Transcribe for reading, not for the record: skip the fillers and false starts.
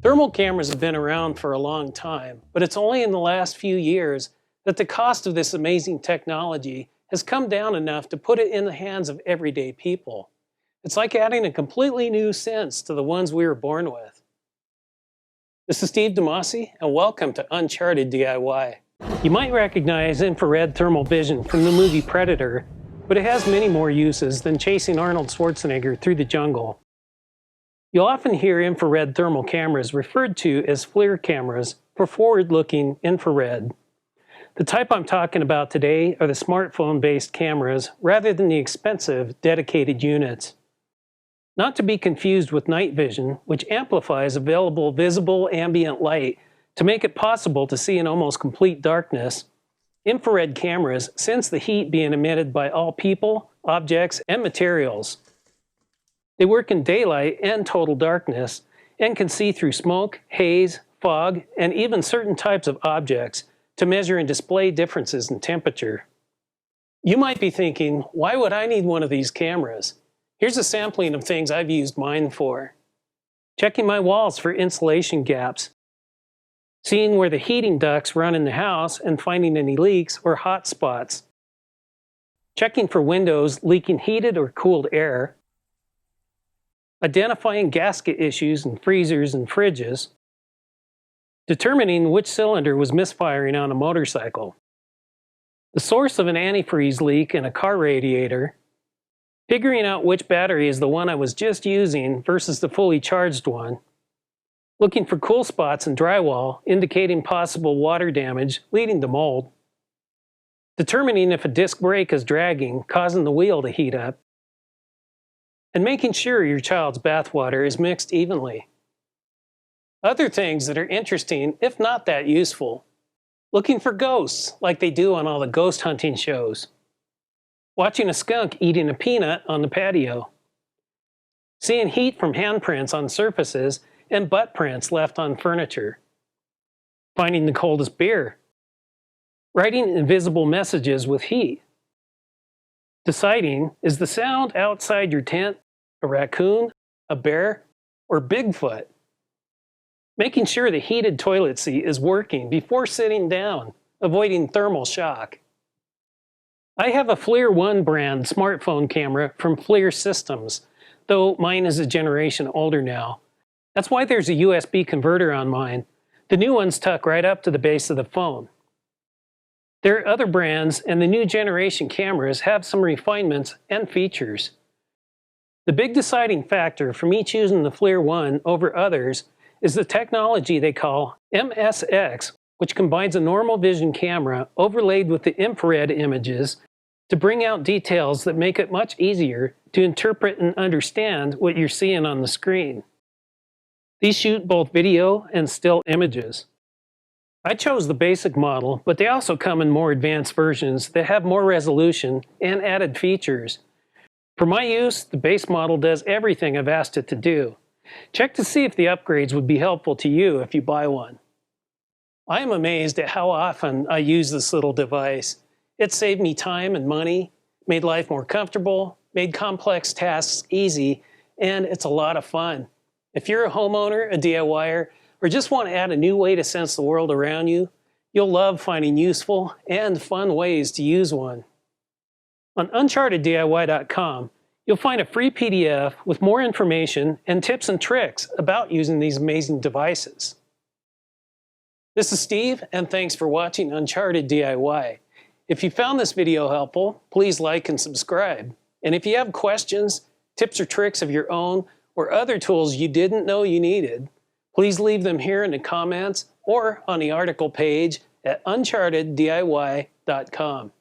Thermal cameras have been around for a long time, but it's only in the last few years that the cost of this amazing technology has come down enough to put it in the hands of everyday people. It's like adding a completely new sense to the ones we were born with. This is Steve DeMasi, and welcome to Uncharted DIY. You might recognize infrared thermal vision from the movie Predator, but it has many more uses than chasing Arnold Schwarzenegger through the jungle. You'll often hear infrared thermal cameras referred to as FLIR cameras for forward-looking infrared. The type I'm talking about today are the smartphone-based cameras rather than the expensive, dedicated units. Not to be confused with night vision, which amplifies available visible ambient light to make it possible to see in almost complete darkness. Infrared cameras sense the heat being emitted by all people, objects, and materials. They work in daylight and total darkness, and can see through smoke, haze, fog, and even certain types of objects to measure and display differences in temperature. You might be thinking, why would I need one of these cameras? Here's a sampling of things I've used mine for. Checking my walls for insulation gaps, seeing where the heating ducts run in the house and finding any leaks or hot spots, checking for windows leaking heated or cooled air, identifying gasket issues in freezers and fridges, determining which cylinder was misfiring on a motorcycle, the source of an antifreeze leak in a car radiator, figuring out which battery is the one I was just using versus the fully charged one, looking for cool spots in drywall indicating possible water damage leading to mold, determining if a disc brake is dragging, causing the wheel to heat up, and making sure your child's bathwater is mixed evenly. Other things that are interesting, if not that useful. Looking for ghosts, like they do on all the ghost hunting shows. Watching a skunk eating a peanut on the patio. Seeing heat from handprints on surfaces and butt prints left on furniture. Finding the coldest beer. Writing invisible messages with heat. Deciding, is the sound outside your tent a raccoon, a bear, or Bigfoot? Making sure the heated toilet seat is working before sitting down, avoiding thermal shock. I have a FLIR 1 brand smartphone camera from FLIR Systems, though mine is a generation older now. That's why there's a USB converter on mine. The new ones tuck right up to the base of the phone. There are other brands, and the new generation cameras have some refinements and features. The big deciding factor for me choosing the FLIR 1 over others is the technology they call MSX, which combines a normal vision camera overlaid with the infrared images to bring out details that make it much easier to interpret and understand what you're seeing on the screen. These shoot both video and still images. I chose the basic model, but they also come in more advanced versions that have more resolution and added features. For my use, the base model does everything I've asked it to do. Check to see if the upgrades would be helpful to you if you buy one. I am amazed at how often I use this little device. It saved me time and money, made life more comfortable, made complex tasks easy, and it's a lot of fun. If you're a homeowner, a DIYer, or just want to add a new way to sense the world around you, you'll love finding useful and fun ways to use one. On UnchartedDIY.com, you'll find a free PDF with more information and tips and tricks about using these amazing devices. This is Steve, and thanks for watching Uncharted DIY. If you found this video helpful, please like and subscribe. And if you have questions, tips or tricks of your own, or other tools you didn't know you needed, please leave them here in the comments or on the article page at UnchartedDIY.com.